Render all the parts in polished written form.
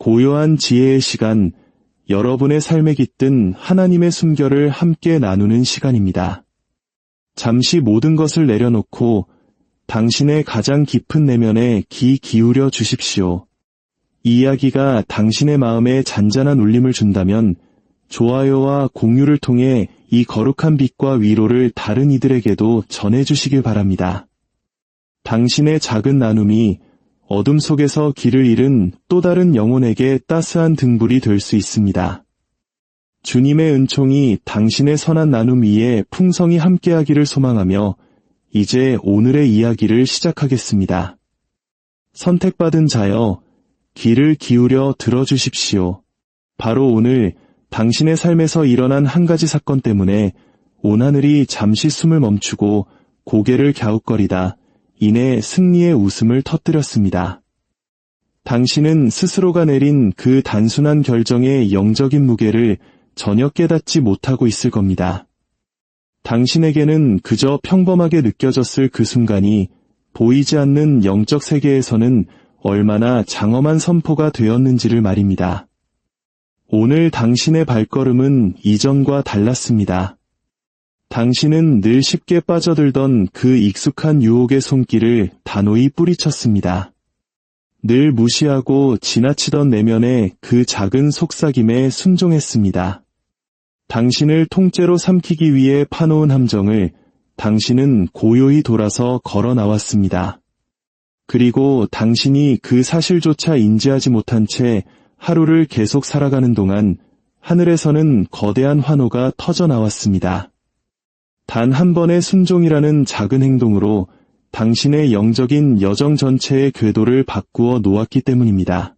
고요한 지혜의 시간, 여러분의 삶에 깃든 하나님의 숨결을 함께 나누는 시간입니다. 잠시 모든 것을 내려놓고 당신의 가장 깊은 내면에 귀 기울여 주십시오. 이 이야기가 당신의 마음에 잔잔한 울림을 준다면 좋아요와 공유를 통해 이 거룩한 빛과 위로를 다른 이들에게도 전해주시길 바랍니다. 당신의 작은 나눔이 어둠 속에서 길을 잃은 또 다른 영혼에게 따스한 등불이 될 수 있습니다. 주님의 은총이 당신의 선한 나눔 위에 풍성히 함께하기를 소망하며 이제 오늘의 이야기를 시작하겠습니다. 선택받은 자여, 귀를 기울여 들어주십시오. 바로 오늘 당신의 삶에서 일어난 한 가지 사건 때문에 온 하늘이 잠시 숨을 멈추고 고개를 갸웃거리다 이내 승리의 웃음을 터뜨렸습니다. 당신은 스스로가 내린 그 단순한 결정의 영적인 무게를 전혀 깨닫지 못하고 있을 겁니다. 당신에게는 그저 평범하게 느껴졌을 그 순간이 보이지 않는 영적 세계에서는 얼마나 장엄한 선포가 되었는지를 말입니다. 오늘 당신의 발걸음은 이전과 달랐습니다. 당신은 늘 쉽게 빠져들던 그 익숙한 유혹의 손길을 단호히 뿌리쳤습니다. 늘 무시하고 지나치던 내면의 그 작은 속삭임에 순종했습니다. 당신을 통째로 삼키기 위해 파놓은 함정을 당신은 고요히 돌아서 걸어 나왔습니다. 그리고 당신이 그 사실조차 인지하지 못한 채 하루를 계속 살아가는 동안 하늘에서는 거대한 환호가 터져 나왔습니다. 단 한 번의 순종이라는 작은 행동으로 당신의 영적인 여정 전체의 궤도를 바꾸어 놓았기 때문입니다.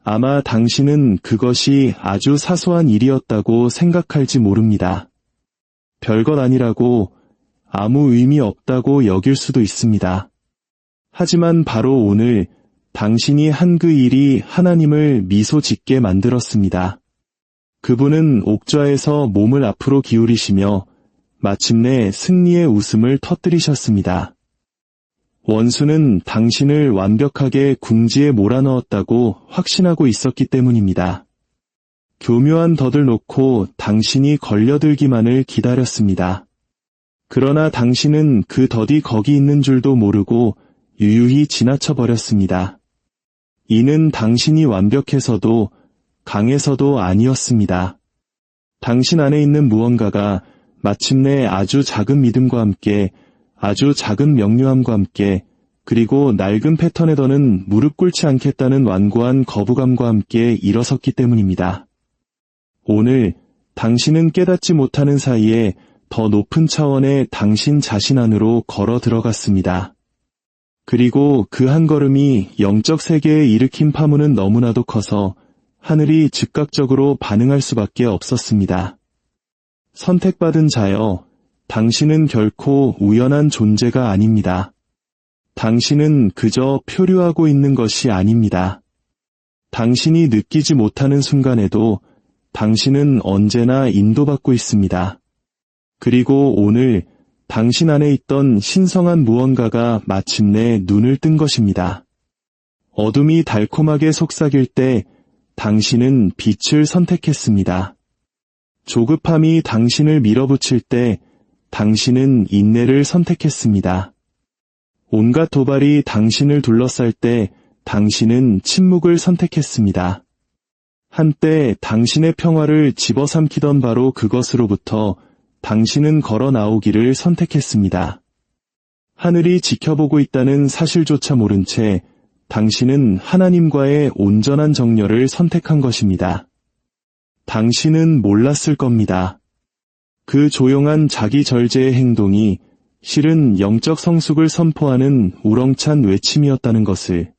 아마 당신은 그것이 아주 사소한 일이었다고 생각할지 모릅니다. 별것 아니라고, 아무 의미 없다고 여길 수도 있습니다. 하지만 바로 오늘 당신이 한 그 일이 하나님을 미소 짓게 만들었습니다. 그분은 옥좌에서 몸을 앞으로 기울이시며 마침내 승리의 웃음을 터뜨리셨습니다. 원수는 당신을 완벽하게 궁지에 몰아넣었다고 확신하고 있었기 때문입니다. 교묘한 덫을 놓고 당신이 걸려들기만을 기다렸습니다. 그러나 당신은 그 덫이 거기 있는 줄도 모르고 유유히 지나쳐 버렸습니다. 이는 당신이 완벽해서도 강해서도 아니었습니다. 당신 안에 있는 무언가가 마침내 아주 작은 믿음과 함께, 아주 작은 명료함과 함께, 그리고 낡은 패턴에 더는 무릎 꿇지 않겠다는 완고한 거부감과 함께 일어섰기 때문입니다. 오늘 당신은 깨닫지 못하는 사이에 더 높은 차원의 당신 자신 안으로 걸어 들어갔습니다. 그리고 그 한 걸음이 영적 세계에 일으킨 파문은 너무나도 커서 하늘이 즉각적으로 반응할 수밖에 없었습니다. 선택받은 자여, 당신은 결코 우연한 존재가 아닙니다. 당신은 그저 표류하고 있는 것이 아닙니다. 당신이 느끼지 못하는 순간에도 당신은 언제나 인도받고 있습니다. 그리고 오늘 당신 안에 있던 신성한 무언가가 마침내 눈을 뜬 것입니다. 어둠이 달콤하게 속삭일 때 당신은 빛을 선택했습니다. 조급함이 당신을 밀어붙일 때 당신은 인내를 선택했습니다. 온갖 도발이 당신을 둘러쌀 때 당신은 침묵을 선택했습니다. 한때 당신의 평화를 집어삼키던 바로 그것으로부터 당신은 걸어 나오기를 선택했습니다. 하늘이 지켜보고 있다는 사실조차 모른 채 당신은 하나님과의 온전한 정렬을 선택한 것입니다. 당신은 몰랐을 겁니다. 그 조용한 자기 절제의 행동이 실은 영적 성숙을 선포하는 우렁찬 외침이었다는 것을.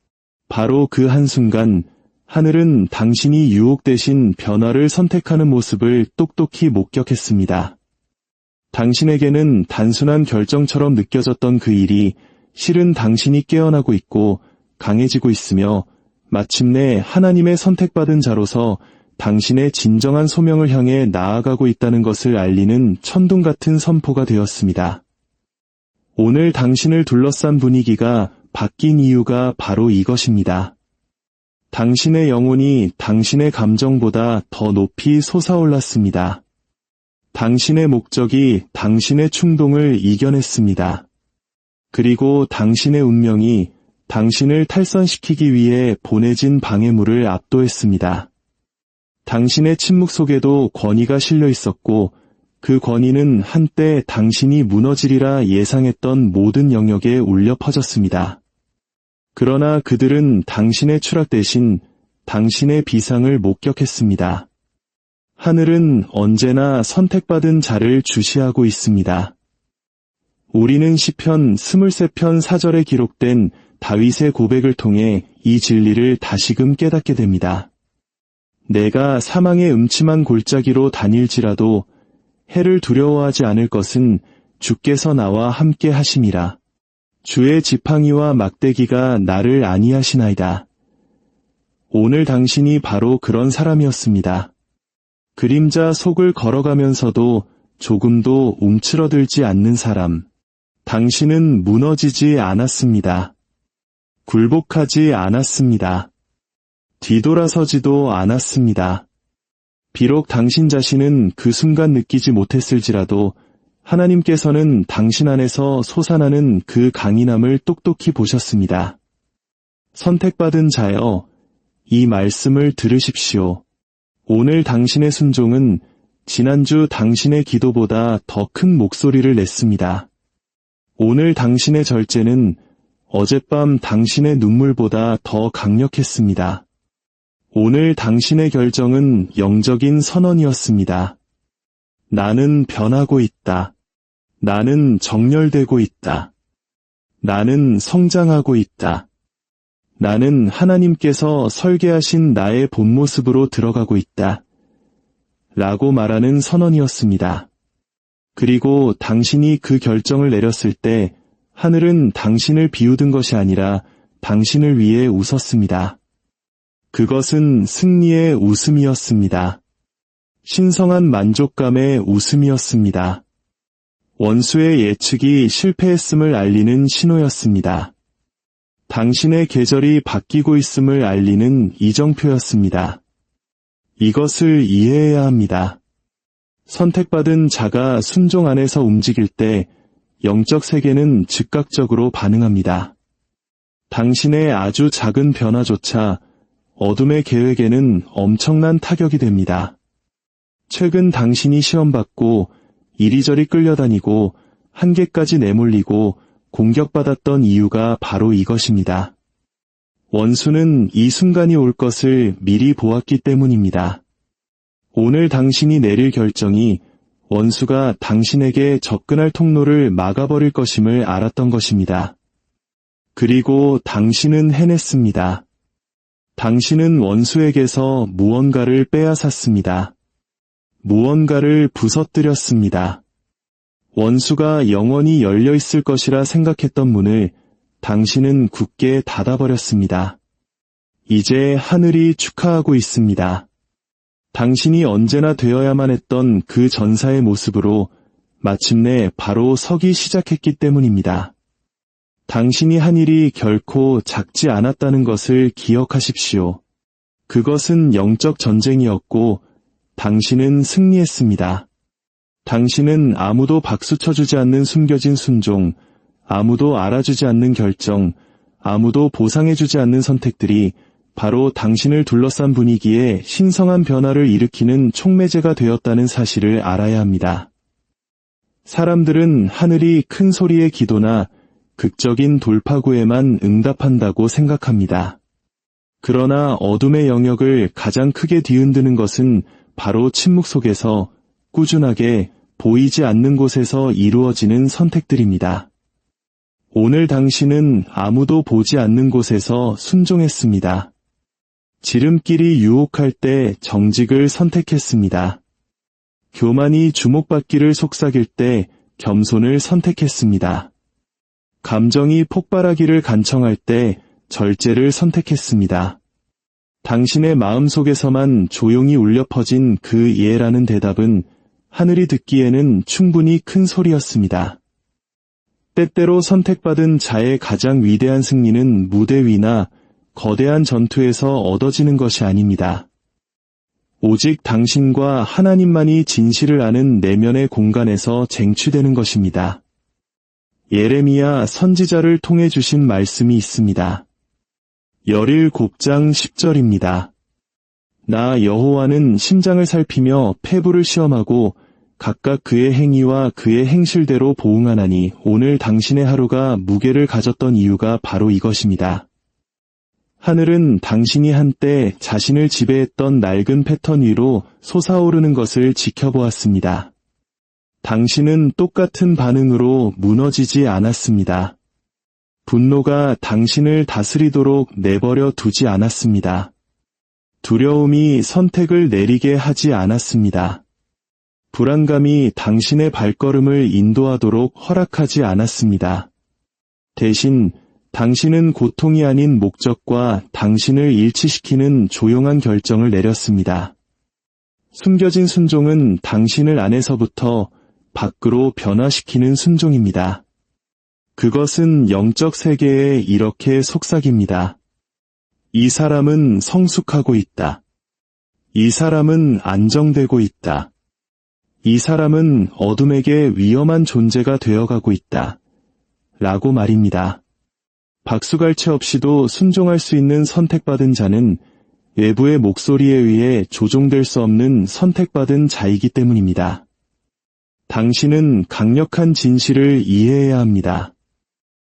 바로 그 한순간 하늘은 당신이 유혹 대신 변화를 선택하는 모습을 똑똑히 목격했습니다. 당신에게는 단순한 결정처럼 느껴졌던 그 일이 실은 당신이 깨어나고 있고 강해지고 있으며 마침내 하나님의 선택받은 자로서 당신의 진정한 소명을 향해 나아가고 있다는 것을 알리는 천둥 같은 선포가 되었습니다. 오늘 당신을 둘러싼 분위기가 바뀐 이유가 바로 이것입니다. 당신의 영혼이 당신의 감정보다 더 높이 솟아올랐습니다. 당신의 목적이 당신의 충동을 이겨냈습니다. 그리고 당신의 운명이 당신을 탈선시키기 위해 보내진 방해물을 압도했습니다. 당신의 침묵 속에도 권위가 실려 있었고 그 권위는 한때 당신이 무너지리라 예상했던 모든 영역에 울려 퍼졌습니다. 그러나 그들은 당신의 추락 대신 당신의 비상을 목격했습니다. 하늘은 언제나 선택받은 자를 주시하고 있습니다. 우리는 시편 23편 4절에 기록된 다윗의 고백을 통해 이 진리를 다시금 깨닫게 됩니다. 내가 사망의 음침한 골짜기로 다닐지라도 해를 두려워하지 않을 것은 주께서 나와 함께 하심이라. 주의 지팡이와 막대기가 나를 안위하시나이다. 오늘 당신이 바로 그런 사람이었습니다. 그림자 속을 걸어가면서도 조금도 움츠러들지 않는 사람. 당신은 무너지지 않았습니다. 굴복하지 않았습니다. 뒤돌아서지도 않았습니다. 비록 당신 자신은 그 순간 느끼지 못했을지라도 하나님께서는 당신 안에서 솟아나는 그 강인함을 똑똑히 보셨습니다. 선택받은 자여, 이 말씀을 들으십시오. 오늘 당신의 순종은 지난주 당신의 기도보다 더 큰 목소리를 냈습니다. 오늘 당신의 절제는 어젯밤 당신의 눈물보다 더 강력했습니다. 오늘 당신의 결정은 영적인 선언이었습니다. 나는 변하고 있다. 나는 정렬되고 있다. 나는 성장하고 있다. 나는 하나님께서 설계하신 나의 본 모습으로 들어가고 있다. 라고 말하는 선언이었습니다. 그리고 당신이 그 결정을 내렸을 때 하늘은 당신을 비웃은 것이 아니라 당신을 위해 웃었습니다. 그것은 승리의 웃음이었습니다. 신성한 만족감의 웃음이었습니다. 원수의 예측이 실패했음을 알리는 신호였습니다. 당신의 계절이 바뀌고 있음을 알리는 이정표였습니다. 이것을 이해해야 합니다. 선택받은 자가 순종 안에서 움직일 때 영적 세계는 즉각적으로 반응합니다. 당신의 아주 작은 변화조차 어둠의 계획에는 엄청난 타격이 됩니다. 최근 당신이 시험받고 이리저리 끌려다니고 한계까지 내몰리고 공격받았던 이유가 바로 이것입니다. 원수는 이 순간이 올 것을 미리 보았기 때문입니다. 오늘 당신이 내릴 결정이 원수가 당신에게 접근할 통로를 막아버릴 것임을 알았던 것입니다. 그리고 당신은 해냈습니다. 당신은 원수에게서 무언가를 빼앗았습니다. 무언가를 부서뜨렸습니다. 원수가 영원히 열려 있을 것이라 생각했던 문을 당신은 굳게 닫아버렸습니다. 이제 하늘이 축하하고 있습니다. 당신이 언제나 되어야만 했던 그 전사의 모습으로 마침내 바로 서기 시작했기 때문입니다. 당신이 한 일이 결코 작지 않았다는 것을 기억하십시오. 그것은 영적 전쟁이었고 당신은 승리했습니다. 당신은 아무도 박수 쳐주지 않는 숨겨진 순종, 아무도 알아주지 않는 결정, 아무도 보상해주지 않는 선택들이 바로 당신을 둘러싼 분위기에 신성한 변화를 일으키는 촉매제가 되었다는 사실을 알아야 합니다. 사람들은 하늘이 큰 소리의 기도나 극적인 돌파구에만 응답한다고 생각합니다. 그러나 어둠의 영역을 가장 크게 뒤흔드는 것은 바로 침묵 속에서 꾸준하게 보이지 않는 곳에서 이루어지는 선택들입니다. 오늘 당신은 아무도 보지 않는 곳에서 순종했습니다. 지름길이 유혹할 때 정직을 선택했습니다. 교만이 주목받기를 속삭일 때 겸손을 선택했습니다. 감정이 폭발하기를 간청할 때 절제를 선택했습니다. 당신의 마음속에서만 조용히 울려 퍼진 그 예라는 대답은 하늘이 듣기에는 충분히 큰 소리였습니다. 때때로 선택받은 자의 가장 위대한 승리는 무대 위나 거대한 전투에서 얻어지는 것이 아닙니다. 오직 당신과 하나님만이 진실을 아는 내면의 공간에서 쟁취되는 것입니다. 예레미야 선지자를 통해 주신 말씀이 있습니다. 열일 곱장 10절입니다. 나 여호와는 심장을 살피며 폐부를 시험하고 각각 그의 행위와 그의 행실대로 보응하나니 오늘 당신의 하루가 무게를 가졌던 이유가 바로 이것입니다. 하늘은 당신이 한때 자신을 지배했던 낡은 패턴 위로 솟아오르는 것을 지켜보았습니다. 당신은 똑같은 반응으로 무너지지 않았습니다. 분노가 당신을 다스리도록 내버려 두지 않았습니다. 두려움이 선택을 내리게 하지 않았습니다. 불안감이 당신의 발걸음을 인도하도록 허락하지 않았습니다. 대신 당신은 고통이 아닌 목적과 당신을 일치시키는 조용한 결정을 내렸습니다. 숨겨진 순종은 당신을 안에서부터 밖으로 변화시키는 순종입니다. 그것은 영적 세계에 이렇게 속삭입니다. 이 사람은 성숙하고 있다. 이 사람은 안정되고 있다. 이 사람은 어둠에게 위험한 존재가 되어가고 있다. 라고 말입니다. 박수갈채 없이도 순종할 수 있는 선택받은 자는 외부의 목소리에 의해 조종될 수 없는 선택받은 자이기 때문입니다. 당신은 강력한 진실을 이해해야 합니다.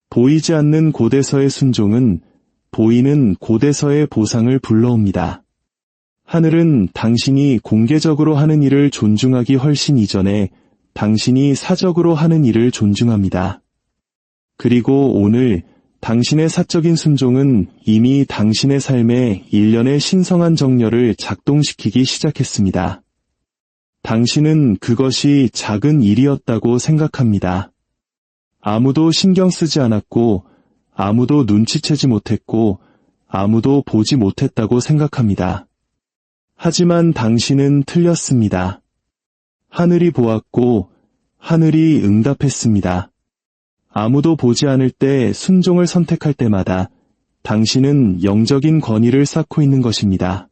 보이지 않는 곳에서의 순종은 보이는 곳에서의 보상을 불러옵니다. 하늘은 당신이 공개적으로 하는 일을 존중하기 훨씬 이전에 당신이 사적으로 하는 일을 존중합니다. 그리고 오늘 당신의 사적인 순종은 이미 당신의 삶에 일련의 신성한 정렬을 작동시키기 시작했습니다. 당신은 그것이 작은 일이었다고 생각합니다. 아무도 신경 쓰지 않았고 아무도 눈치채지 못했고 아무도 보지 못했다고 생각합니다. 하지만 당신은 틀렸습니다. 하늘이 보았고 하늘이 응답했습니다. 아무도 보지 않을 때 순종을 선택할 때마다 당신은 영적인 권위를 쌓고 있는 것입니다.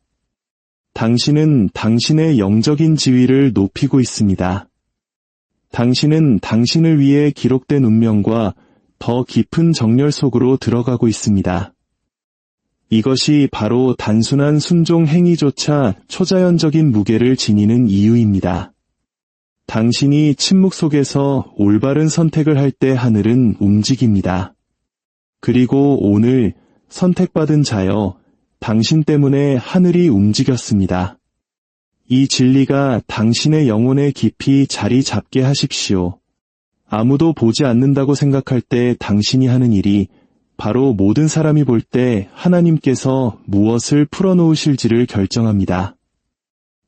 당신은 당신의 영적인 지위를 높이고 있습니다. 당신은 당신을 위해 기록된 운명과 더 깊은 정렬 속으로 들어가고 있습니다. 이것이 바로 단순한 순종 행위조차 초자연적인 무게를 지니는 이유입니다. 당신이 침묵 속에서 올바른 선택을 할 때 하늘은 움직입니다. 그리고 오늘 선택받은 자여, 당신 때문에 하늘이 움직였습니다. 이 진리가 당신의 영혼에 깊이 자리 잡게 하십시오. 아무도 보지 않는다고 생각할 때 당신이 하는 일이 바로 모든 사람이 볼 때 하나님께서 무엇을 풀어놓으실지를 결정합니다.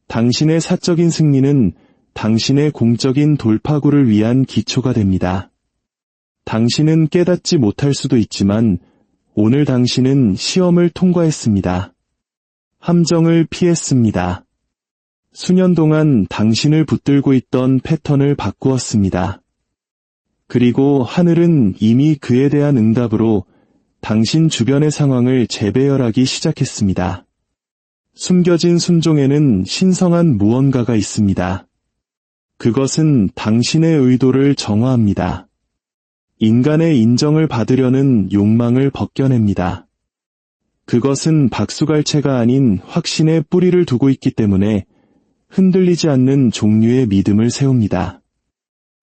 당신의 사적인 승리는 당신의 공적인 돌파구를 위한 기초가 됩니다. 당신은 깨닫지 못할 수도 있지만 오늘 당신은 시험을 통과했습니다. 함정을 피했습니다. 수년 동안 당신을 붙들고 있던 패턴을 바꾸었습니다. 그리고 하늘은 이미 그에 대한 응답으로 당신 주변의 상황을 재배열하기 시작했습니다. 숨겨진 순종에는 신성한 무언가가 있습니다. 그것은 당신의 의도를 정화합니다. 인간의 인정을 받으려는 욕망을 벗겨냅니다. 그것은 박수갈채가 아닌 확신의 뿌리를 두고 있기 때문에 흔들리지 않는 종류의 믿음을 세웁니다.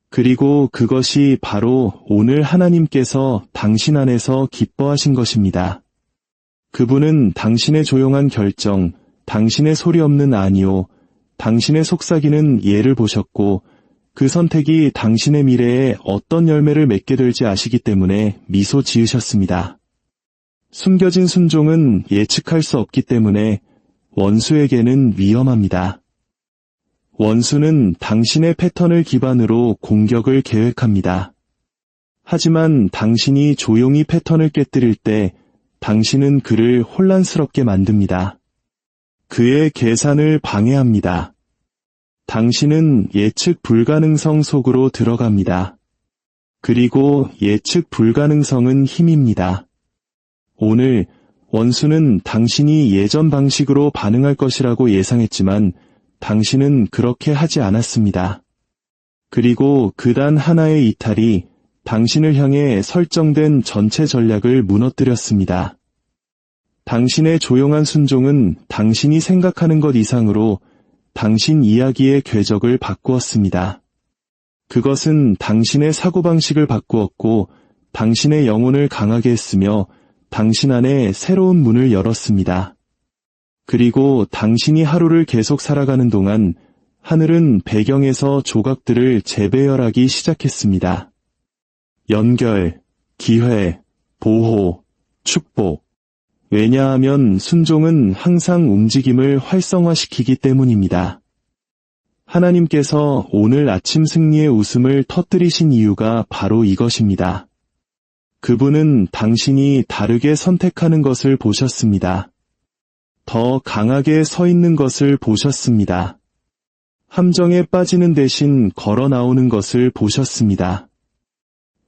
그리고 그것이 바로 오늘 하나님께서 당신 안에서 기뻐하신 것입니다. 그분은 당신의 조용한 결정, 당신의 소리 없는 아니오, 당신의 속삭이는 예를 보셨고 그 선택이 당신의 미래에 어떤 열매를 맺게 될지 아시기 때문에 미소 지으셨습니다. 숨겨진 순종은 예측할 수 없기 때문에 원수에게는 위험합니다. 원수는 당신의 패턴을 기반으로 공격을 계획합니다. 하지만 당신이 조용히 패턴을 깨뜨릴 때 당신은 그를 혼란스럽게 만듭니다. 그의 계산을 방해합니다. 당신은 예측 불가능성 속으로 들어갑니다. 그리고 예측 불가능성은 힘입니다. 오늘 원수는 당신이 예전 방식으로 반응할 것이라고 예상했지만 당신은 그렇게 하지 않았습니다. 그리고 그 단 하나의 이탈이 당신을 향해 설정된 전체 전략을 무너뜨렸습니다. 당신의 조용한 순종은 당신이 생각하는 것 이상으로 당신 이야기의 궤적을 바꾸었습니다. 그것은 당신의 사고방식을 바꾸었고 당신의 영혼을 강하게 했으며 당신 안에 새로운 문을 열었습니다. 그리고 당신이 하루를 계속 살아가는 동안 하늘은 배경에서 조각들을 재배열하기 시작했습니다. 연결, 기회, 보호, 축복. 왜냐하면 순종은 항상 움직임을 활성화시키기 때문입니다. 하나님께서 오늘 아침 승리의 웃음을 터뜨리신 이유가 바로 이것입니다. 그분은 당신이 다르게 선택하는 것을 보셨습니다. 더 강하게 서 있는 것을 보셨습니다. 함정에 빠지는 대신 걸어 나오는 것을 보셨습니다.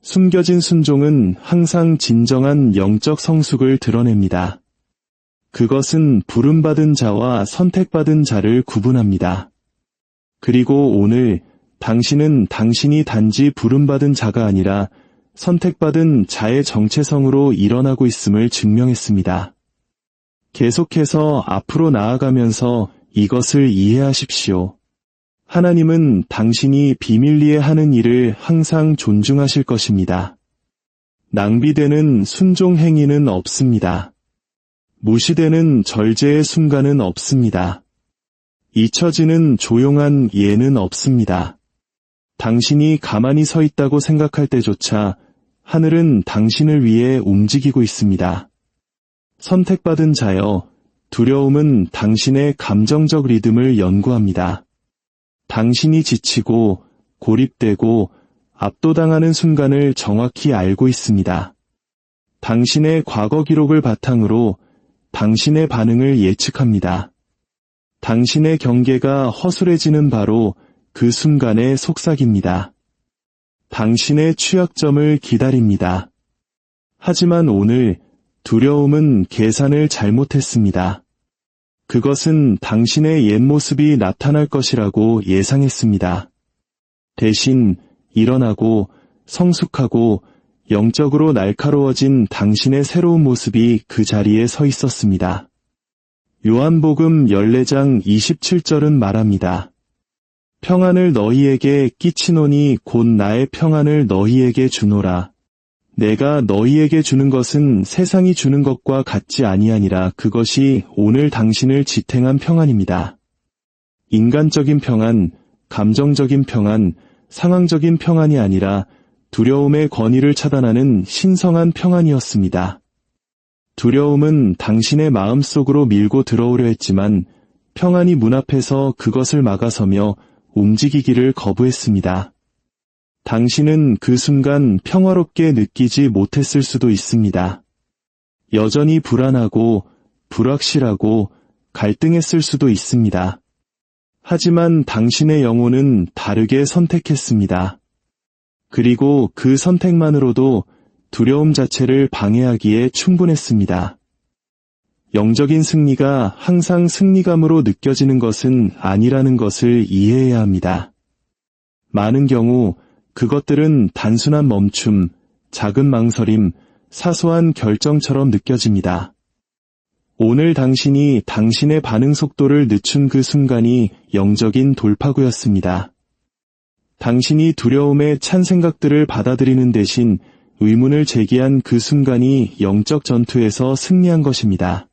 숨겨진 순종은 항상 진정한 영적 성숙을 드러냅니다. 그것은 부름받은 자와 선택받은 자를 구분합니다. 그리고 오늘 당신은 당신이 단지 부름받은 자가 아니라 선택받은 자의 정체성으로 일어나고 있음을 증명했습니다. 계속해서 앞으로 나아가면서 이것을 이해하십시오. 하나님은 당신이 비밀리에 하는 일을 항상 존중하실 것입니다. 낭비되는 순종 행위는 없습니다. 무시되는 절제의 순간은 없습니다. 잊혀지는 조용한 예는 없습니다. 당신이 가만히 서 있다고 생각할 때조차 하늘은 당신을 위해 움직이고 있습니다. 선택받은 자여, 두려움은 당신의 감정적 리듬을 연구합니다. 당신이 지치고 고립되고 압도당하는 순간을 정확히 알고 있습니다. 당신의 과거 기록을 바탕으로 당신의 반응을 예측합니다. 당신의 경계가 허술해지는 바로 그 순간의 속삭입니다. 당신의 취약점을 기다립니다. 하지만 오늘 두려움은 계산을 잘못했습니다. 그것은 당신의 옛 모습이 나타날 것이라고 예상했습니다. 대신 일어나고 성숙하고 영적으로 날카로워진 당신의 새로운 모습이 그 자리에 서 있었습니다. 요한복음 14장 27절은 말합니다. 평안을 너희에게 끼치노니 곧 나의 평안을 너희에게 주노라. 내가 너희에게 주는 것은 세상이 주는 것과 같지 아니하니라. 그것이 오늘 당신을 지탱한 평안입니다. 인간적인 평안, 감정적인 평안, 상황적인 평안이 아니라 두려움의 권위를 차단하는 신성한 평안이었습니다. 두려움은 당신의 마음속으로 밀고 들어오려 했지만 평안이 문 앞에서 그것을 막아서며 움직이기를 거부했습니다. 당신은 그 순간 평화롭게 느끼지 못했을 수도 있습니다. 여전히 불안하고 불확실하고 갈등했을 수도 있습니다. 하지만 당신의 영혼은 다르게 선택했습니다. 그리고 그 선택만으로도 두려움 자체를 방해하기에 충분했습니다. 영적인 승리가 항상 승리감으로 느껴지는 것은 아니라는 것을 이해해야 합니다. 많은 경우 그것들은 단순한 멈춤, 작은 망설임, 사소한 결정처럼 느껴집니다. 오늘 당신이 당신의 반응 속도를 늦춘 그 순간이 영적인 돌파구였습니다. 당신이 두려움의 찬 생각들을 받아들이는 대신 의문을 제기한 그 순간이 영적 전투에서 승리한 것입니다.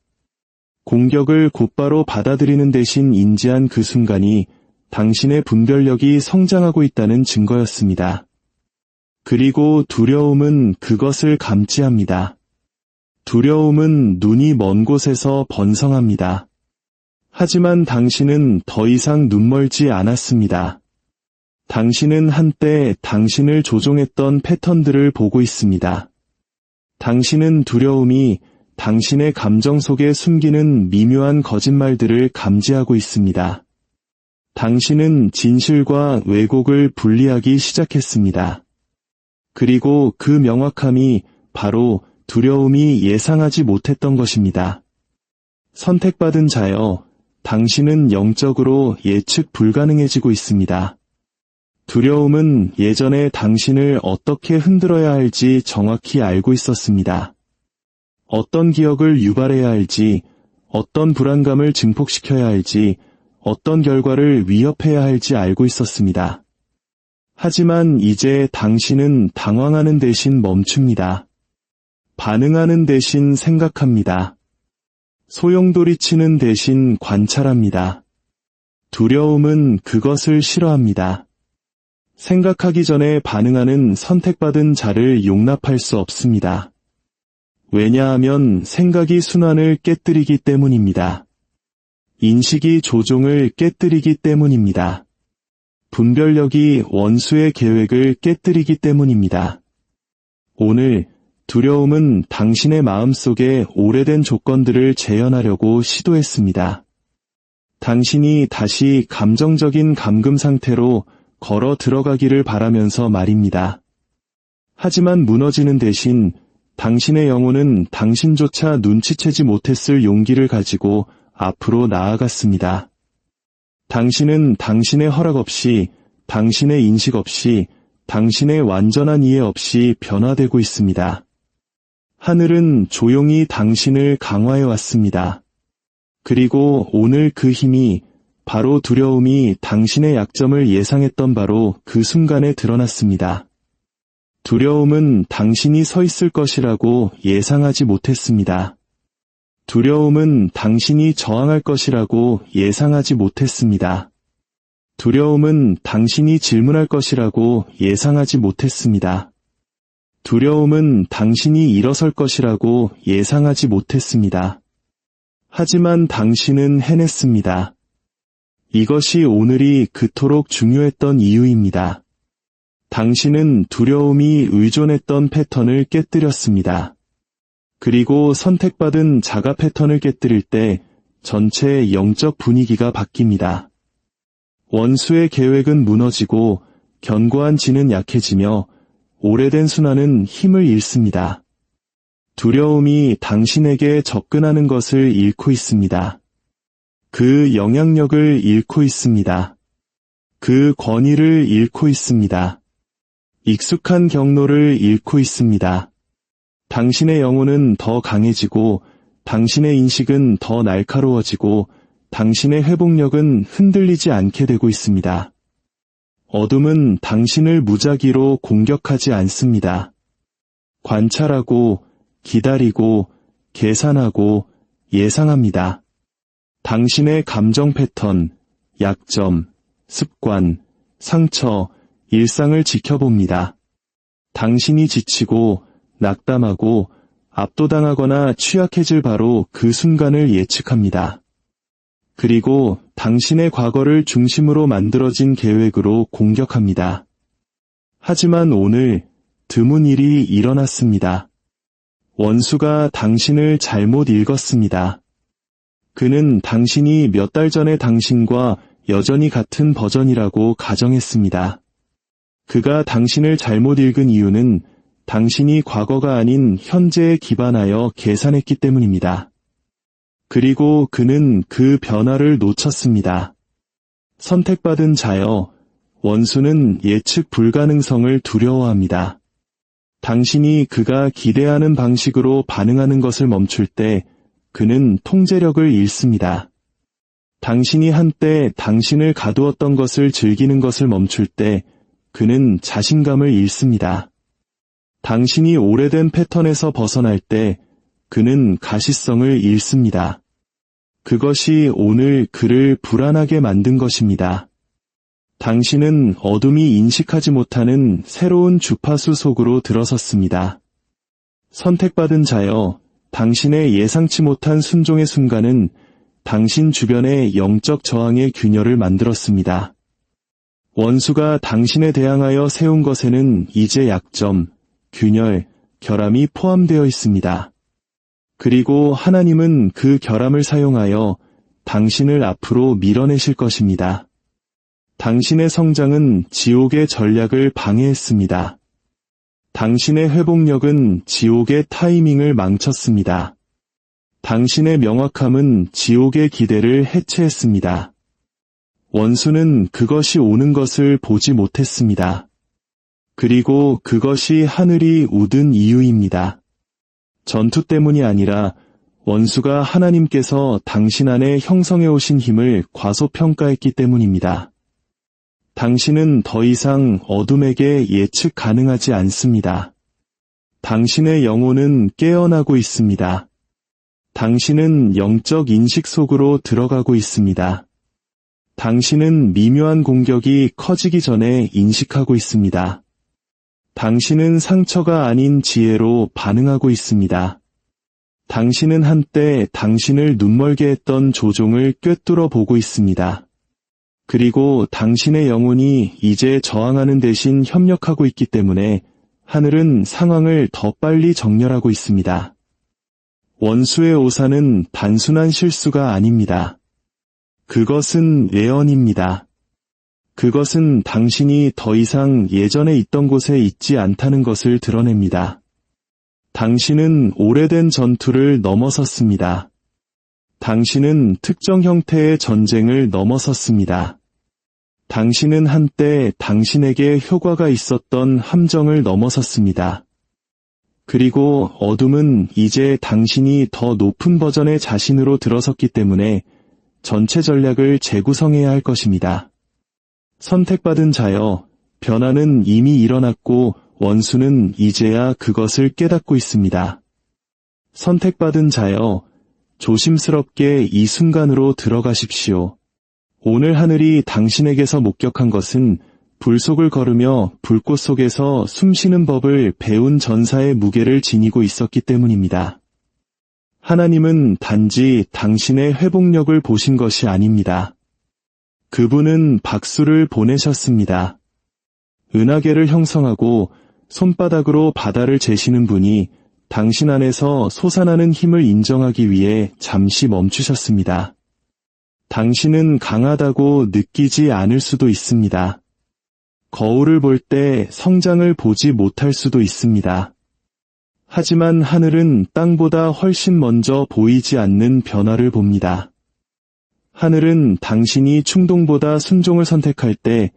공격을 곧바로 받아들이는 대신 인지한 그 순간이 당신의 분별력이 성장하고 있다는 증거였습니다. 그리고 두려움은 그것을 감지합니다. 두려움은 눈이 먼 곳에서 번성합니다. 하지만 당신은 더 이상 눈멀지 않았습니다. 당신은 한때 당신을 조종했던 패턴들을 보고 있습니다. 당신은 두려움이 당신의 감정 속에 숨기는 미묘한 거짓말들을 감지하고 있습니다. 당신은 진실과 왜곡을 분리하기 시작했습니다. 그리고 그 명확함이 바로 두려움이 예상하지 못했던 것입니다. 선택받은 자여, 당신은 영적으로 예측 불가능해지고 있습니다. 두려움은 예전에 당신을 어떻게 흔들어야 할지 정확히 알고 있었습니다. 어떤 기억을 유발해야 할지, 어떤 불안감을 증폭시켜야 할지, 어떤 결과를 위협해야 할지 알고 있었습니다. 하지만 이제 당신은 당황하는 대신 멈춥니다. 반응하는 대신 생각합니다. 소용돌이치는 대신 관찰합니다. 두려움은 그것을 싫어합니다. 생각하기 전에 반응하는 선택받은 자를 용납할 수 없습니다. 왜냐하면 생각이 순환을 깨뜨리기 때문입니다. 인식이 조종을 깨뜨리기 때문입니다. 분별력이 원수의 계획을 깨뜨리기 때문입니다. 오늘 두려움은 당신의 마음속에 오래된 조건들을 재현하려고 시도했습니다. 당신이 다시 감정적인 감금 상태로 걸어 들어가기를 바라면서 말입니다. 하지만 무너지는 대신 당신의 영혼은 당신조차 눈치채지 못했을 용기를 가지고 앞으로 나아갔습니다. 당신은 당신의 허락 없이, 당신의 인식 없이, 당신의 완전한 이해 없이 변화되고 있습니다. 하늘은 조용히 당신을 강화해 왔습니다. 그리고 오늘 그 힘이 바로 두려움이 당신의 약점을 예상했던 바로 그 순간에 드러났습니다. 두려움은 당신이 서 있을 것이라고 예상하지 못했습니다. 두려움은 당신이 저항할 것이라고 예상하지 못했습니다. 두려움은 당신이 질문할 것이라고 예상하지 못했습니다. 두려움은 당신이 일어설 것이라고 예상하지 못했습니다. 하지만 당신은 해냈습니다. 이것이 오늘이 그토록 중요했던 이유입니다. 당신은 두려움이 의존했던 패턴을 깨뜨렸습니다. 그리고 선택받은 자가 패턴을 깨뜨릴 때 전체 영적 분위기가 바뀝니다. 원수의 계획은 무너지고 견고한 진은 약해지며 오래된 순환은 힘을 잃습니다. 두려움이 당신에게 접근하는 것을 잃고 있습니다. 그 영향력을 잃고 있습니다. 그 권위를 잃고 있습니다. 익숙한 경로를 잃고 있습니다. 당신의 영혼은 더 강해지고 당신의 인식은 더 날카로워지고 당신의 회복력은 흔들리지 않게 되고 있습니다. 어둠은 당신을 무작위로 공격하지 않습니다. 관찰하고 기다리고 계산하고 예상합니다. 당신의 감정 패턴, 약점, 습관, 상처, 일상을 지켜봅니다. 당신이 지치고 낙담하고 압도당하거나 취약해질 바로 그 순간을 예측합니다. 그리고 당신의 과거를 중심으로 만들어진 계획으로 공격합니다. 하지만 오늘 드문 일이 일어났습니다. 원수가 당신을 잘못 읽었습니다. 그는 당신이 몇 달 전의 당신과 여전히 같은 버전이라고 가정했습니다. 그가 당신을 잘못 읽은 이유는 당신이 과거가 아닌 현재에 기반하여 계산했기 때문입니다. 그리고 그는 그 변화를 놓쳤습니다. 선택받은 자여, 원수는 예측 불가능성을 두려워합니다. 당신이 그가 기대하는 방식으로 반응하는 것을 멈출 때 그는 통제력을 잃습니다. 당신이 한때 당신을 가두었던 것을 즐기는 것을 멈출 때 그는 자신감을 잃습니다. 당신이 오래된 패턴에서 벗어날 때 그는 가시성을 잃습니다. 그것이 오늘 그를 불안하게 만든 것입니다. 당신은 어둠이 인식하지 못하는 새로운 주파수 속으로 들어섰습니다. 선택받은 자여, 당신의 예상치 못한 순종의 순간은 당신 주변의 영적 저항의 균열을 만들었습니다. 원수가 당신에 대항하여 세운 것에는 이제 약점, 균열, 결함이 포함되어 있습니다. 그리고 하나님은 그 결함을 사용하여 당신을 앞으로 밀어내실 것입니다. 당신의 성장은 지옥의 전략을 방해했습니다. 당신의 회복력은 지옥의 타이밍을 망쳤습니다. 당신의 명확함은 지옥의 기대를 해체했습니다. 원수는 그것이 오는 것을 보지 못했습니다. 그리고 그것이 하늘이 웃은 이유입니다. 전투 때문이 아니라 원수가 하나님께서 당신 안에 형성해 오신 힘을 과소평가했기 때문입니다. 당신은 더 이상 어둠에게 예측 가능하지 않습니다. 당신의 영혼은 깨어나고 있습니다. 당신은 영적 인식 속으로 들어가고 있습니다. 당신은 미묘한 공격이 커지기 전에 인식하고 있습니다. 당신은 상처가 아닌 지혜로 반응하고 있습니다. 당신은 한때 당신을 눈멀게 했던 조종을 꿰뚫어 보고 있습니다. 그리고 당신의 영혼이 이제 저항하는 대신 협력하고 있기 때문에 하늘은 상황을 더 빨리 정렬하고 있습니다. 원수의 오산은 단순한 실수가 아닙니다. 그것은 예언입니다. 그것은 당신이 더 이상 예전에 있던 곳에 있지 않다는 것을 드러냅니다. 당신은 오래된 전투를 넘어섰습니다. 당신은 특정 형태의 전쟁을 넘어섰습니다. 당신은 한때 당신에게 효과가 있었던 함정을 넘어섰습니다. 그리고 어둠은 이제 당신이 더 높은 버전의 자신으로 들어섰기 때문에 전체 전략을 재구성해야 할 것입니다. 선택받은 자여, 변화는 이미 일어났고 원수는 이제야 그것을 깨닫고 있습니다. 선택받은 자여, 조심스럽게 이 순간으로 들어가십시오. 오늘 하늘이 당신에게서 목격한 것은 불속을 걸으며 불꽃 속에서 숨쉬는 법을 배운 전사의 무게를 지니고 있었기 때문입니다. 하나님은 단지 당신의 회복력을 보신 것이 아닙니다. 그분은 박수를 보내셨습니다. 은하계를 형성하고 손바닥으로 바다를 재시는 분이 당신 안에서 솟아나는 힘을 인정하기 위해 잠시 멈추셨습니다. 당신은 강하다고 느끼지 않을 수도 있습니다. 거울을 볼 때 성장을 보지 못할 수도 있습니다. 하지만 하늘은 땅보다 훨씬 먼저 보이지 않는 변화를 봅니다. 하늘은 당신이 충동보다 순종을 선택할 때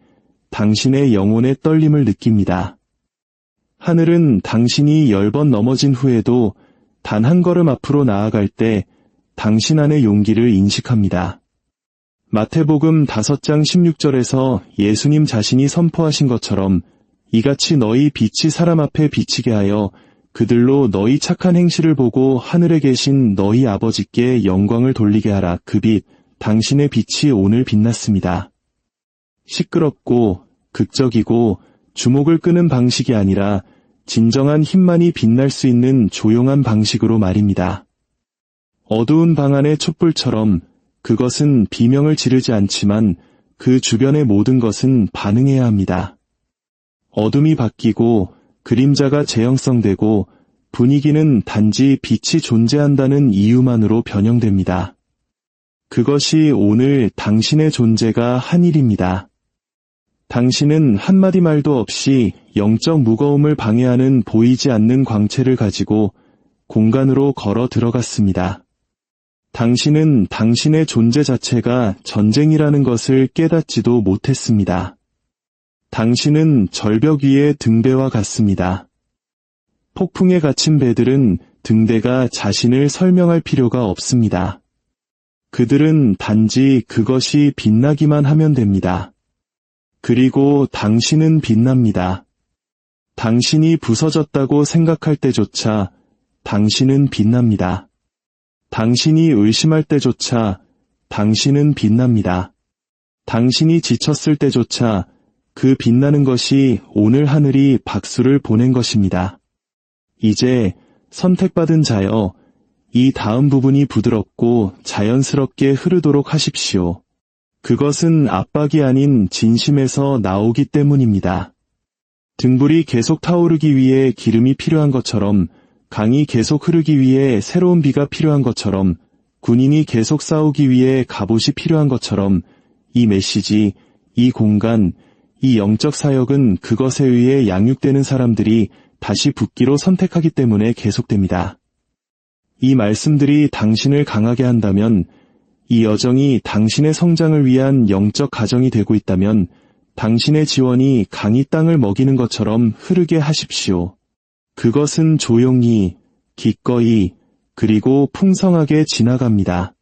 당신의 영혼의 떨림을 느낍니다. 하늘은 당신이 10번 넘어진 후에도 단 한 걸음 앞으로 나아갈 때 당신 안의 용기를 인식합니다. 마태복음 5장 16절에서 예수님 자신이 선포하신 것처럼 이같이 너희 빛이 사람 앞에 비치게 하여 그들로 너희 착한 행실을 보고 하늘에 계신 너희 아버지께 영광을 돌리게 하라. 그 빛, 당신의 빛이 오늘 빛났습니다. 시끄럽고 극적이고 주목을 끄는 방식이 아니라 진정한 힘만이 빛날 수 있는 조용한 방식으로 말입니다. 어두운 방 안의 촛불처럼 그것은 비명을 지르지 않지만 그 주변의 모든 것은 반응해야 합니다. 어둠이 바뀌고 그림자가 재형성되고 분위기는 단지 빛이 존재한다는 이유만으로 변형됩니다. 그것이 오늘 당신의 존재가 한 일입니다. 당신은 한마디 말도 없이 영적 무거움을 방해하는 보이지 않는 광채를 가지고 공간으로 걸어 들어갔습니다. 당신은 당신의 존재 자체가 전쟁이라는 것을 깨닫지도 못했습니다. 당신은 절벽 위의 등대와 같습니다. 폭풍에 갇힌 배들은 등대가 자신을 설명할 필요가 없습니다. 그들은 단지 그것이 빛나기만 하면 됩니다. 그리고 당신은 빛납니다. 당신이 부서졌다고 생각할 때조차 당신은 빛납니다. 당신이 의심할 때조차 당신은 빛납니다. 당신이 지쳤을 때조차 그 빛나는 것이 오늘 하늘이 박수를 보낸 것입니다. 이제 선택받은 자여, 이 다음 부분이 부드럽고 자연스럽게 흐르도록 하십시오. 그것은 압박이 아닌 진심에서 나오기 때문입니다. 등불이 계속 타오르기 위해 기름이 필요한 것처럼, 강이 계속 흐르기 위해 새로운 비가 필요한 것처럼, 군인이 계속 싸우기 위해 갑옷이 필요한 것처럼, 이 메시지, 이 공간, 이 영적 사역은 그것에 의해 양육되는 사람들이 다시 붙기로 선택하기 때문에 계속됩니다. 이 말씀들이 당신을 강하게 한다면, 이 여정이 당신의 성장을 위한 영적 가정이 되고 있다면, 당신의 지원이 강이 땅을 먹이는 것처럼 흐르게 하십시오. 그것은 조용히, 기꺼이, 그리고 풍성하게 지나갑니다.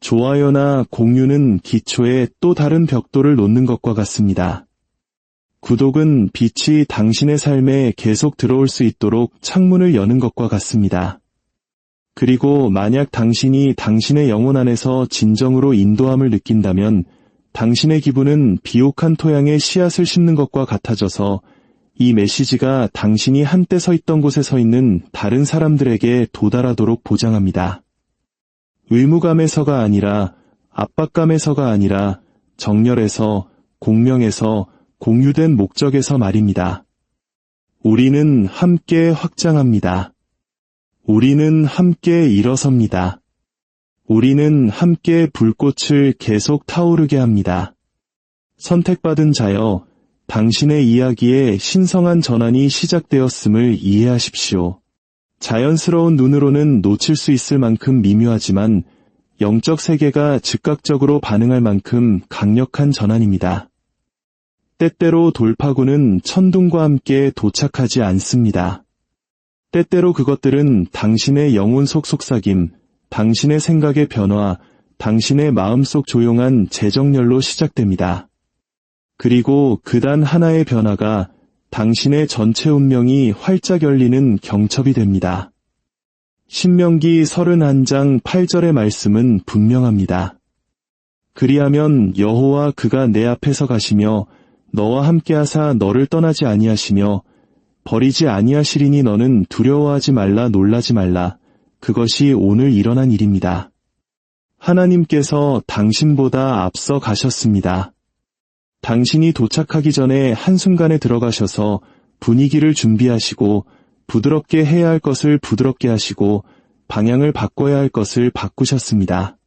좋아요나 공유는 기초에 또 다른 벽돌을 놓는 것과 같습니다. 구독은 빛이 당신의 삶에 계속 들어올 수 있도록 창문을 여는 것과 같습니다. 그리고 만약 당신이 당신의 영혼 안에서 진정으로 인도함을 느낀다면 당신의 기분은 비옥한 토양에 씨앗을 심는 것과 같아져서 이 메시지가 당신이 한때 서 있던 곳에 서 있는 다른 사람들에게 도달하도록 보장합니다. 의무감에서가 아니라, 압박감에서가 아니라, 정열에서, 공명에서, 공유된 목적에서 말입니다. 우리는 함께 확장합니다. 우리는 함께 일어섭니다. 우리는 함께 불꽃을 계속 타오르게 합니다. 선택받은 자여, 당신의 이야기에 신성한 전환이 시작되었음을 이해하십시오. 자연스러운 눈으로는 놓칠 수 있을 만큼 미묘하지만 영적 세계가 즉각적으로 반응할 만큼 강력한 전환입니다. 때때로 돌파구는 천둥과 함께 도착하지 않습니다. 때때로 그것들은 당신의 영혼 속 속삭임, 당신의 생각의 변화, 당신의 마음속 조용한 재정렬로 시작됩니다. 그리고 그단 하나의 변화가 당신의 전체 운명이 활짝 열리는 경첩이 됩니다. 신명기 31장 8절의 말씀은 분명합니다. 그리하면 여호와 그가 내 앞에서 가시며 너와 함께하사 너를 떠나지 아니하시며 버리지 아니하시리니 너는 두려워하지 말라 놀라지 말라. 그것이 오늘 일어난 일입니다. 하나님께서 당신보다 앞서 가셨습니다. 당신이 도착하기 전에 한순간에 들어가셔서 분위기를 준비하시고 부드럽게 해야 할 것을 부드럽게 하시고 방향을 바꿔야 할 것을 바꾸셨습니다.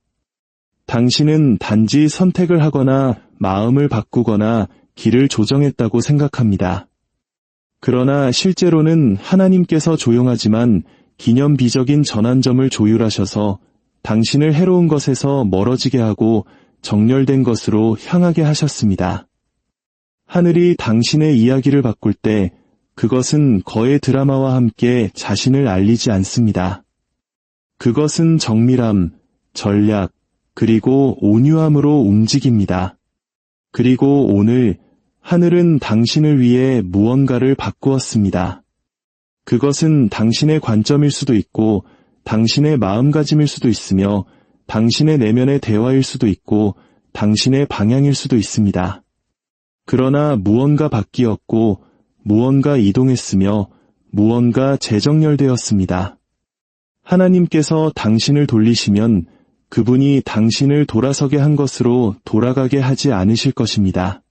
당신은 단지 선택을 하거나 마음을 바꾸거나 길을 조정했다고 생각합니다. 그러나 실제로는 하나님께서 조용하지만 기념비적인 전환점을 조율하셔서 당신을 해로운 것에서 멀어지게 하고 정렬된 것으로 향하게 하셨습니다. 하늘이 당신의 이야기를 바꿀 때 그것은 거의 드라마와 함께 자신을 알리지 않습니다. 그것은 정밀함, 전략, 그리고 온유함으로 움직입니다. 그리고 오늘 하늘은 당신을 위해 무언가를 바꾸었습니다. 그것은 당신의 관점일 수도 있고 당신의 마음가짐일 수도 있으며 당신의 내면의 대화일 수도 있고 당신의 방향일 수도 있습니다. 그러나 무언가 바뀌었고 무언가 이동했으며 무언가 재정렬되었습니다. 하나님께서 당신을 돌리시면 그분이 당신을 돌아서게 한 것으로 돌아가게 하지 않으실 것입니다.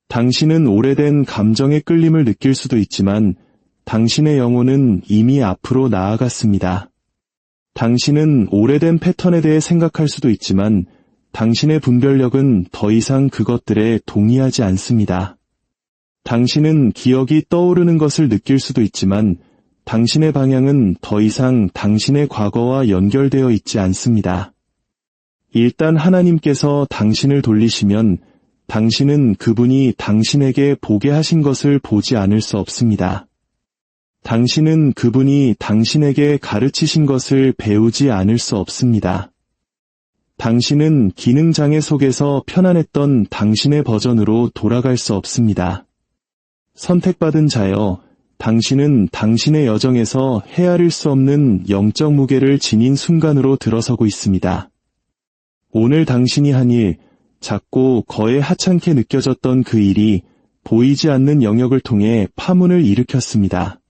당신은 오래된 감정의 끌림을 느낄 수도 있지만 당신의 영혼은 이미 앞으로 나아갔습니다. 당신은 오래된 패턴에 대해 생각할 수도 있지만 당신의 분별력은 더 이상 그것들에 동의하지 않습니다. 당신은 기억이 떠오르는 것을 느낄 수도 있지만 당신의 방향은 더 이상 당신의 과거와 연결되어 있지 않습니다. 일단 하나님께서 당신을 돌리시면 당신은 그분이 당신에게 보게 하신 것을 보지 않을 수 없습니다. 당신은 그분이 당신에게 가르치신 것을 배우지 않을 수 없습니다. 당신은 기능장애 속에서 편안했던 당신의 버전으로 돌아갈 수 없습니다. 선택받은 자여, 당신은 당신의 여정에서 헤아릴 수 없는 영적 무게를 지닌 순간으로 들어서고 있습니다. 오늘 당신이 한 일, 작고 거의 하찮게 느껴졌던 그 일이 보이지 않는 영역을 통해 파문을 일으켰습니다.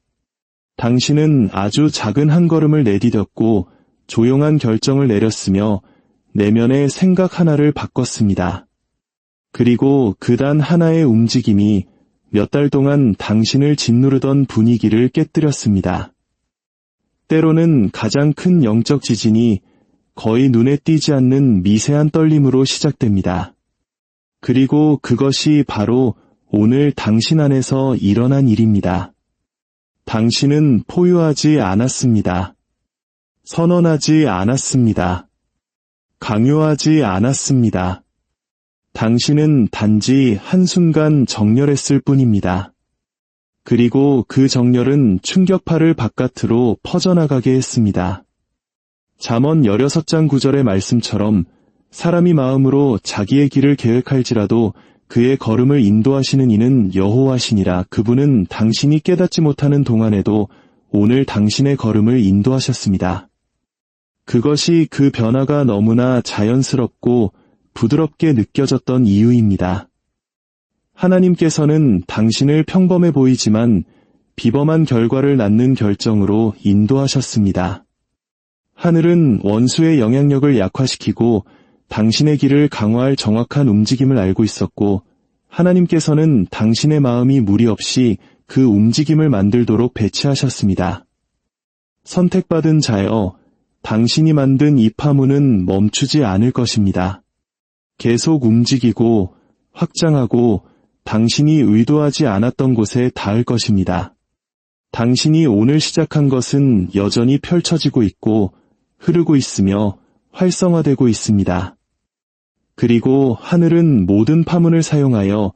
당신은 아주 작은 한 걸음을 내디뎠고 조용한 결정을 내렸으며 내면의 생각 하나를 바꿨습니다. 그리고 그 단 하나의 움직임이 몇 달 동안 당신을 짓누르던 분위기를 깨뜨렸습니다. 때로는 가장 큰 영적 지진이 거의 눈에 띄지 않는 미세한 떨림으로 시작됩니다. 그리고 그것이 바로 오늘 당신 안에서 일어난 일입니다. 당신은 포효하지 않았습니다. 선언하지 않았습니다. 강요하지 않았습니다. 당신은 단지 한순간 정렬했을 뿐입니다. 그리고 그 정렬은 충격파를 바깥으로 퍼져나가게 했습니다. 잠언 16장 9절의 말씀처럼 사람이 마음으로 자기의 길을 계획할지라도 그의 걸음을 인도하시는 이는 여호와시니라. 그분은 당신이 깨닫지 못하는 동안에도 오늘 당신의 걸음을 인도하셨습니다. 그것이 그 변화가 너무나 자연스럽고 부드럽게 느껴졌던 이유입니다. 하나님께서는 당신을 평범해 보이지만 비범한 결과를 낳는 결정으로 인도하셨습니다. 하늘은 원수의 영향력을 약화시키고 당신의 길을 강화할 정확한 움직임을 알고 있었고, 하나님께서는 당신의 마음이 무리 없이 그 움직임을 만들도록 배치하셨습니다. 선택받은 자여, 당신이 만든 이 파문은 멈추지 않을 것입니다. 계속 움직이고 확장하고 당신이 의도하지 않았던 곳에 닿을 것입니다. 당신이 오늘 시작한 것은 여전히 펼쳐지고 있고 흐르고 있으며 활성화되고 있습니다. 그리고 하늘은 모든 파문을 사용하여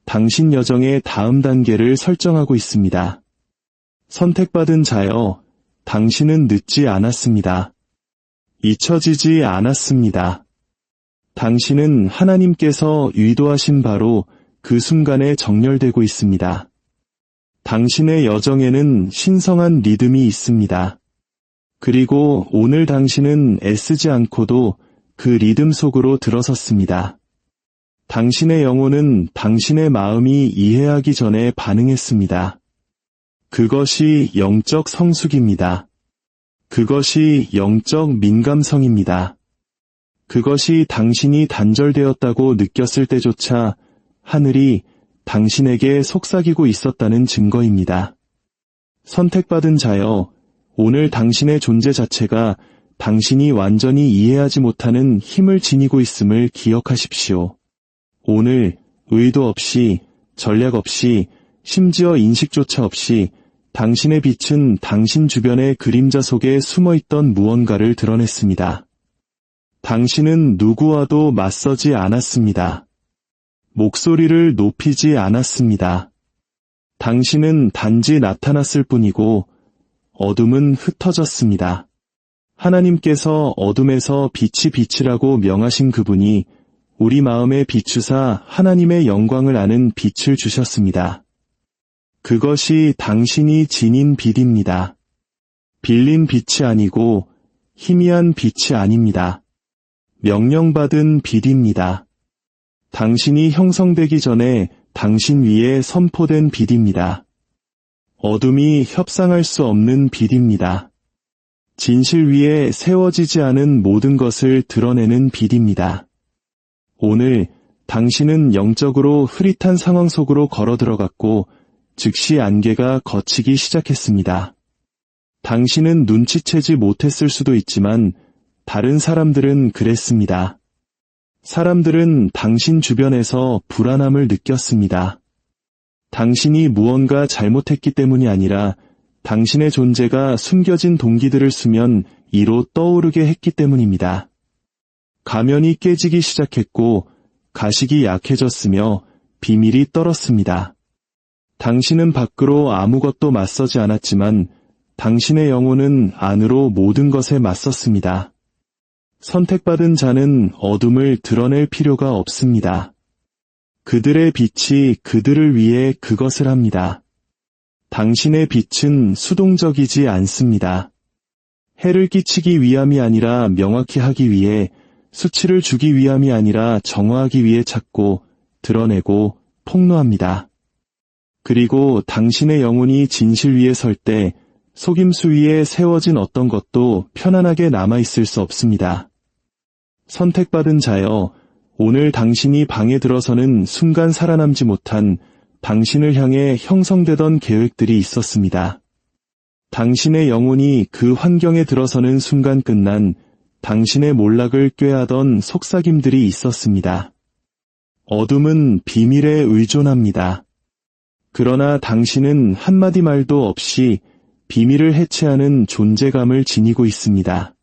당신 여정의 다음 단계를 설정하고 있습니다. 선택받은 자여, 당신은 늦지 않았습니다. 잊혀지지 않았습니다. 당신은 하나님께서 의도하신 바로 그 순간에 정렬되고 있습니다. 당신의 여정에는 신성한 리듬이 있습니다. 그리고 오늘 당신은 애쓰지 않고도 그 리듬 속으로 들어섰습니다. 당신의 영혼은 당신의 마음이 이해하기 전에 반응했습니다. 그것이 영적 성숙입니다. 그것이 영적 민감성입니다. 그것이 당신이 단절되었다고 느꼈을 때조차 하늘이 당신에게 속삭이고 있었다는 증거입니다. 선택받은 자여, 오늘 당신의 존재 자체가 당신이 완전히 이해하지 못하는 힘을 지니고 있음을 기억하십시오. 오늘 의도 없이, 전략 없이, 심지어 인식조차 없이 당신의 빛은 당신 주변의 그림자 속에 숨어있던 무언가를 드러냈습니다. 당신은 누구와도 맞서지 않았습니다. 목소리를 높이지 않았습니다. 당신은 단지 나타났을 뿐이고 어둠은 흩어졌습니다. 하나님께서 어둠에서 빛이 빛이라고 명하신 그분이 우리 마음에 비추사 하나님의 영광을 아는 빛을 주셨습니다. 그것이 당신이 지닌 빛입니다. 빌린 빛이 아니고 희미한 빛이 아닙니다. 명령받은 빛입니다. 당신이 형성되기 전에 당신 위에 선포된 빛입니다. 어둠이 협상할 수 없는 빛입니다. 진실 위에 세워지지 않은 모든 것을 드러내는 빛입니다. 오늘 당신은 영적으로 흐릿한 상황 속으로 걸어 들어갔고 즉시 안개가 걷히기 시작했습니다. 당신은 눈치채지 못했을 수도 있지만 다른 사람들은 그랬습니다. 사람들은 당신 주변에서 불안함을 느꼈습니다. 당신이 무언가 잘못했기 때문이 아니라 당신의 존재가 숨겨진 동기들을 수면 이로 떠오르게 했기 때문입니다. 가면이 깨지기 시작했고 가식이 약해졌으며 비밀이 떨었습니다. 당신은 밖으로 아무것도 맞서지 않았지만 당신의 영혼은 안으로 모든 것에 맞섰습니다. 선택받은 자는 어둠을 드러낼 필요가 없습니다. 그들의 빛이 그들을 위해 그것을 합니다. 당신의 빛은 수동적이지 않습니다. 해를 끼치기 위함이 아니라 명확히 하기 위해, 수치를 주기 위함이 아니라 정화하기 위해 찾고 드러내고 폭로합니다. 그리고 당신의 영혼이 진실 위에 설 때 속임수 위에 세워진 어떤 것도 편안하게 남아있을 수 없습니다. 선택받은 자여, 오늘 당신이 방에 들어서는 순간 살아남지 못한 당신을 향해 형성되던 계획들이 있었습니다. 당신의 영혼이 그 환경에 들어서는 순간 끝난 당신의 몰락을 꾀하던 속삭임들이 있었습니다. 어둠은 비밀에 의존합니다. 그러나 당신은 한마디 말도 없이 비밀을 해체하는 존재감을 지니고 있습니다.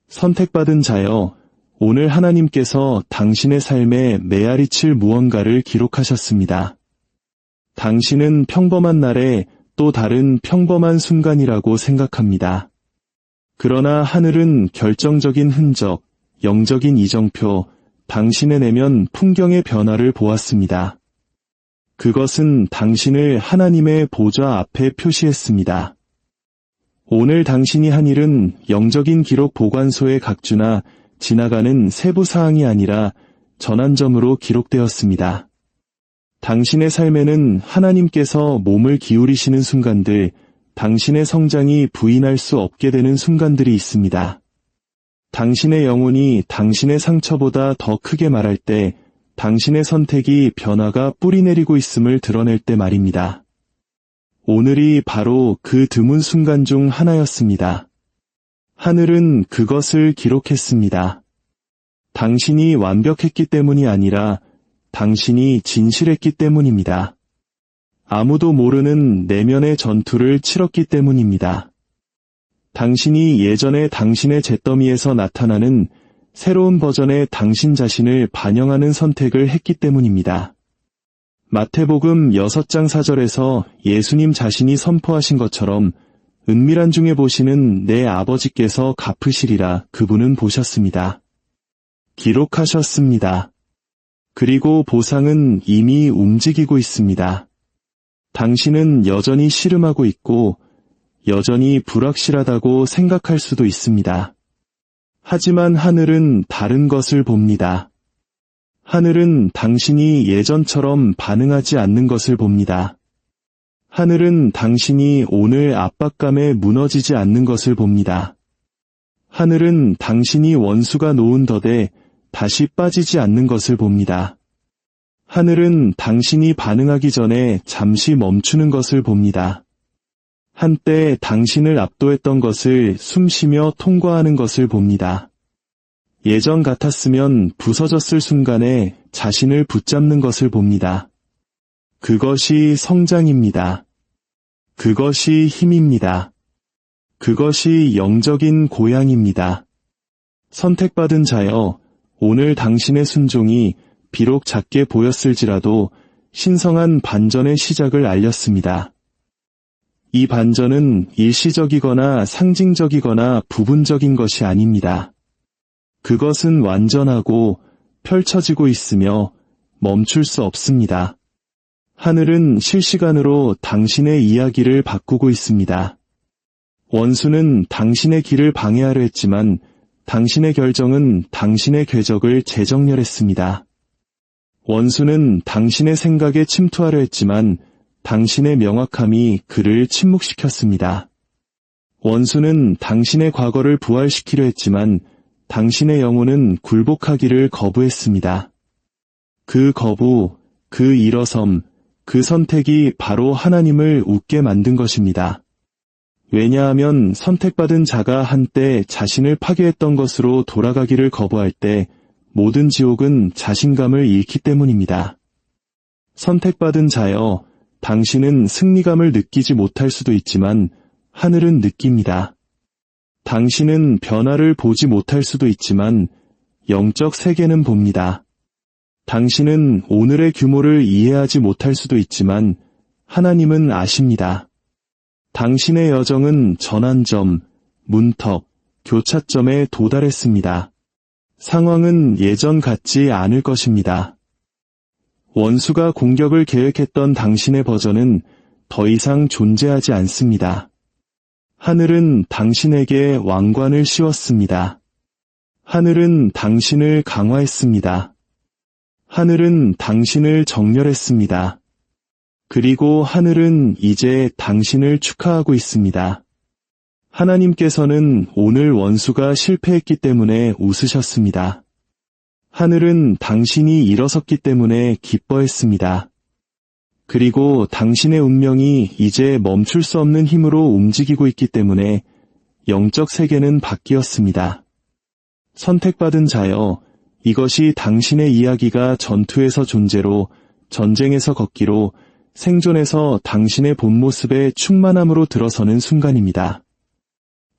선택받은 자여, 오늘 하나님께서 당신의 삶에 메아리칠 무언가를 기록하셨습니다. 당신은 평범한 날에 또 다른 평범한 순간이라고 생각합니다. 그러나 하늘은 결정적인 흔적, 영적인 이정표, 당신의 내면 풍경의 변화를 보았습니다. 그것은 당신을 하나님의 보좌 앞에 표시했습니다. 오늘 당신이 한 일은 영적인 기록 보관소의 각주나 지나가는 세부 사항이 아니라 전환점으로 기록되었습니다. 당신의 삶에는 하나님께서 몸을 기울이시는 순간들, 당신의 성장이 부인할 수 없게 되는 순간들이 있습니다. 당신의 영혼이 당신의 상처보다 더 크게 말할 때, 당신의 선택이 변화가 뿌리내리고 있음을 드러낼 때 말입니다. 오늘이 바로 그 드문 순간 중 하나였습니다. 하늘은 그것을 기록했습니다. 당신이 완벽했기 때문이 아니라 당신이 진실했기 때문입니다. 아무도 모르는 내면의 전투를 치렀기 때문입니다. 당신이 예전에 당신의 잿더미에서 나타나는 새로운 버전의 당신 자신을 반영하는 선택을 했기 때문입니다. 마태복음 6장 4절에서 예수님 자신이 선포하신 것처럼 은밀한 중에 보시는 내 아버지께서 갚으시리라 그분은 보셨습니다. 기록하셨습니다. 그리고 보상은 이미 움직이고 있습니다. 당신은 여전히 씨름하고 있고 여전히 불확실하다고 생각할 수도 있습니다. 하지만 하늘은 다른 것을 봅니다. 하늘은 당신이 예전처럼 반응하지 않는 것을 봅니다. 하늘은 당신이 오늘 압박감에 무너지지 않는 것을 봅니다. 하늘은 당신이 원수가 놓은 덫에 다시 빠지지 않는 것을 봅니다. 하늘은 당신이 반응하기 전에 잠시 멈추는 것을 봅니다. 한때 당신을 압도했던 것을 숨쉬며 통과하는 것을 봅니다. 예전 같았으면 부서졌을 순간에 자신을 붙잡는 것을 봅니다. 그것이 성장입니다. 그것이 힘입니다. 그것이 영적인 고향입니다. 선택받은 자여, 오늘 당신의 순종이 비록 작게 보였을지라도 신성한 반전의 시작을 알렸습니다. 이 반전은 일시적이거나 상징적이거나 부분적인 것이 아닙니다. 그것은 완전하고 펼쳐지고 있으며 멈출 수 없습니다. 하늘은 실시간으로 당신의 이야기를 바꾸고 있습니다. 원수는 당신의 길을 방해하려 했지만 당신의 결정은 당신의 궤적을 재정렬했습니다. 원수는 당신의 생각에 침투하려 했지만 당신의 명확함이 그를 침묵시켰습니다. 원수는 당신의 과거를 부활시키려 했지만 당신의 영혼은 굴복하기를 거부했습니다. 그 거부, 그 일어섬, 그 선택이 바로 하나님을 웃게 만든 것입니다. 왜냐하면 선택받은 자가 한때 자신을 파괴했던 것으로 돌아가기를 거부할 때 모든 지옥은 자신감을 잃기 때문입니다. 선택받은 자여, 당신은 승리감을 느끼지 못할 수도 있지만 하늘은 느낍니다. 당신은 변화를 보지 못할 수도 있지만 영적 세계는 봅니다. 당신은 오늘의 규모를 이해하지 못할 수도 있지만 하나님은 아십니다. 당신의 여정은 전환점, 문턱, 교차점에 도달했습니다. 상황은 예전 같지 않을 것입니다. 원수가 공격을 계획했던 당신의 버전은 더 이상 존재하지 않습니다. 하늘은 당신에게 왕관을 씌웠습니다. 하늘은 당신을 강화했습니다. 하늘은 당신을 정렬했습니다. 그리고 하늘은 이제 당신을 축하하고 있습니다. 하나님께서는 오늘 원수가 실패했기 때문에 웃으셨습니다. 하늘은 당신이 일어섰기 때문에 기뻐했습니다. 그리고 당신의 운명이 이제 멈출 수 없는 힘으로 움직이고 있기 때문에 영적 세계는 바뀌었습니다. 선택받은 자여, 이것이 당신의 이야기가 전투에서 존재로, 전쟁에서 걷기로, 생존에서 당신의 본 모습의 충만함으로 들어서는 순간입니다.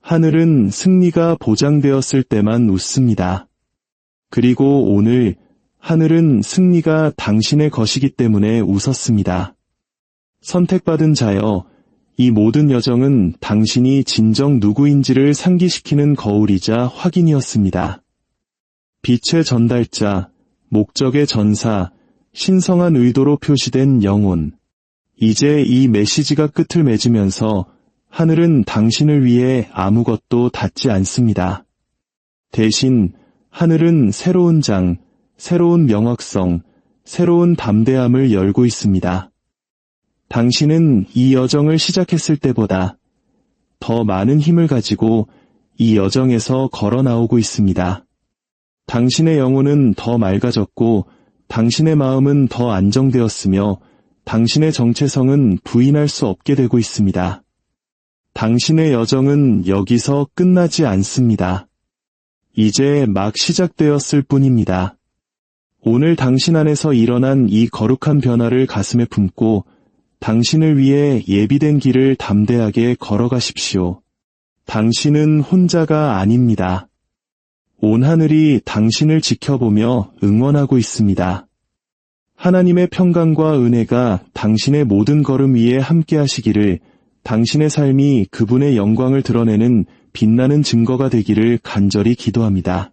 하늘은 승리가 보장되었을 때만 웃습니다. 그리고 오늘 하늘은 승리가 당신의 것이기 때문에 웃었습니다. 선택받은 자여, 이 모든 여정은 당신이 진정 누구인지를 상기시키는 거울이자 확인이었습니다. 빛의 전달자, 목적의 전사, 신성한 의도로 표시된 영혼. 이제 이 메시지가 끝을 맺으면서 하늘은 당신을 위해 아무것도 닫지 않습니다. 대신 하늘은 새로운 장, 새로운 명확성, 새로운 담대함을 열고 있습니다. 당신은 이 여정을 시작했을 때보다 더 많은 힘을 가지고 이 여정에서 걸어 나오고 있습니다. 당신의 영혼은 더 맑아졌고 당신의 마음은 더 안정되었으며 당신의 정체성은 부인할 수 없게 되고 있습니다. 당신의 여정은 여기서 끝나지 않습니다. 이제 막 시작되었을 뿐입니다. 오늘 당신 안에서 일어난 이 거룩한 변화를 가슴에 품고 당신을 위해 예비된 길을 담대하게 걸어가십시오. 당신은 혼자가 아닙니다. 온 하늘이 당신을 지켜보며 응원하고 있습니다. 하나님의 평강과 은혜가 당신의 모든 걸음 위에 함께 하시기를, 당신의 삶이 그분의 영광을 드러내는 빛나는 증거가 되기를 간절히 기도합니다.